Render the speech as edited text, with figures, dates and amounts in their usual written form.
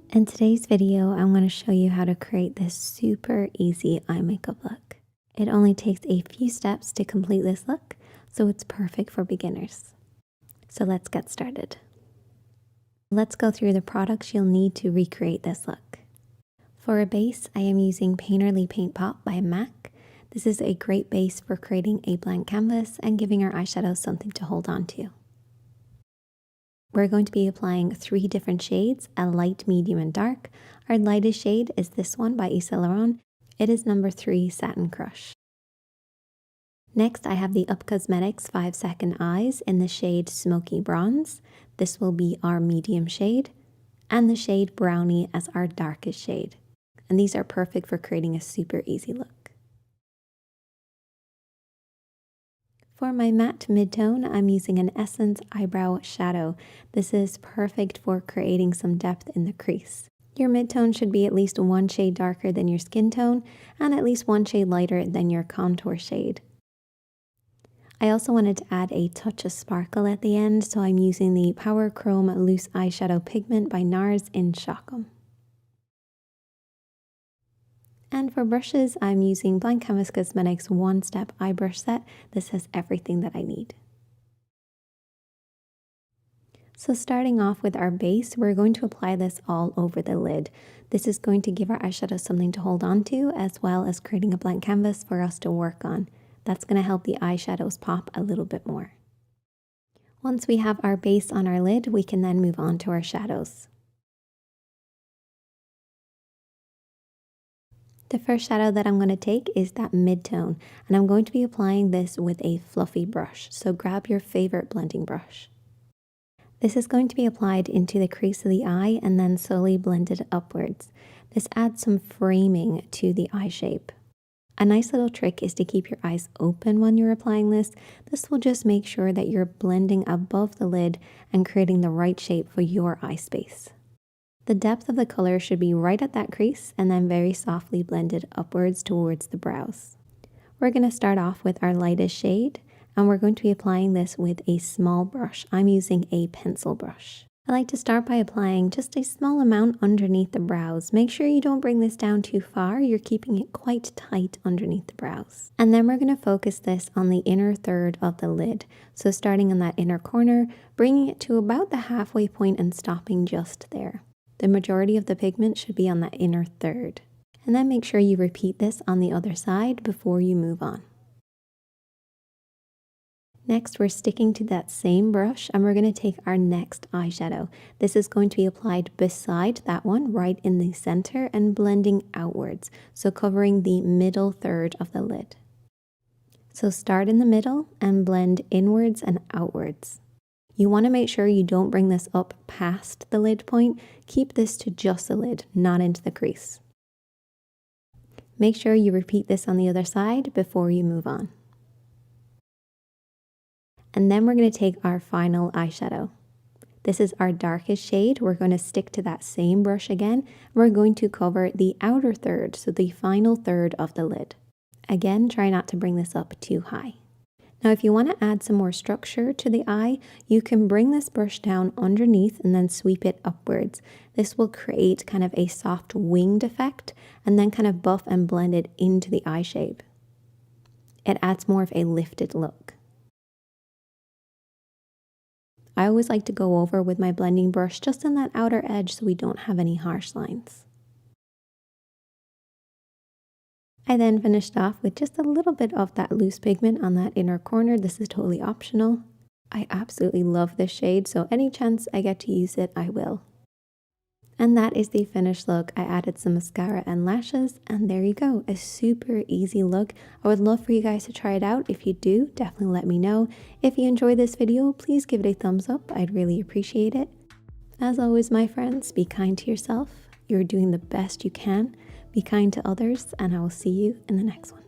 In today's video, I'm going to show you how to create this super easy eye makeup look. It only takes a few steps to complete this look, so it's perfect for beginners. So let's get started. Let's go through the products you'll need to recreate this look. For a base, I am using Painterly Paint Pot by MAC. This is a great base for creating a blank canvas and giving our eyeshadow something to hold on to. We're going to be applying 3 different shades, a light, medium, and dark. Our lightest shade is this one by Yves Saint Laurent. It is number 3 Satin Crush. Next, I have the Up Cosmetics 5 Second Eyes in the shade Smoky Bronze. This will be our medium shade, and the shade Brownie as our darkest shade. And these are perfect for creating a super easy look. For my matte midtone, I'm using an Essence Eyebrow Shadow. This is perfect for creating some depth in the crease. Your midtone should be at least 1 shade darker than your skin tone and at least 1 shade lighter than your contour shade. I also wanted to add a touch of sparkle at the end, so I'm using the Power Chrome Loose Eyeshadow Pigment by NARS in Shockham. And for brushes, I'm using Blank Canvas Cosmetics One Step Eye Brush Set. This has everything that I need. So starting off with our base, we're going to apply this all over the lid. This is going to give our eyeshadow something to hold on to, as well as creating a blank canvas for us to work on. That's going to help the eyeshadows pop a little bit more. Once we have our base on our lid, we can then move on to our shadows. The first shadow that I'm going to take is that midtone, and I'm going to be applying this with a fluffy brush, so grab your favorite blending brush. This is going to be applied into the crease of the eye and then slowly blended upwards. This adds some framing to the eye shape. A nice little trick is to keep your eyes open when you're applying this. This will just make sure that you're blending above the lid and creating the right shape for your eye space. The depth of the color should be right at that crease and then very softly blended upwards towards the brows. We're going to start off with our lightest shade, and we're going to be applying this with a small brush. I'm using a pencil brush. I like to start by applying just a small amount underneath the brows. Make sure you don't bring this down too far. You're keeping it quite tight underneath the brows. And then we're going to focus this on the inner third of the lid. So starting in that inner corner, bringing it to about the halfway point and stopping just there. The majority of the pigment should be on that inner third. And then make sure you repeat this on the other side before you move on. Next, we're sticking to that same brush and we're going to take our next eyeshadow. This is going to be applied beside that one, right in the center, and blending outwards, so covering the middle third of the lid. So start in the middle and blend inwards and outwards. You want to make sure you don't bring this up past the lid point. Keep this to just the lid, not into the crease. Make sure you repeat this on the other side before you move on. And then we're going to take our final eyeshadow. This is our darkest shade. We're going to stick to that same brush again. We're going to cover the outer third, so the final third of the lid. Again, try not to bring this up too high. Now, if you want to add some more structure to the eye, you can bring this brush down underneath and then sweep it upwards. This will create kind of a soft winged effect and then kind of buff and blend it into the eye shape. It adds more of a lifted look. I always like to go over with my blending brush just in that outer edge so we don't have any harsh lines. I then finished off with just a little bit of that loose pigment on that inner corner. This is totally optional. I absolutely love this shade, so any chance I get to use it, I will. And that is the finished look. I added some mascara and lashes, and there you go, a super easy look. I would love for you guys to try it out. If you do, definitely let me know. If you enjoyed this video, please give it a thumbs up. I'd really appreciate it. As always, my friends, be kind to yourself. You're doing the best you can. Be kind to others, and I will see you in the next one.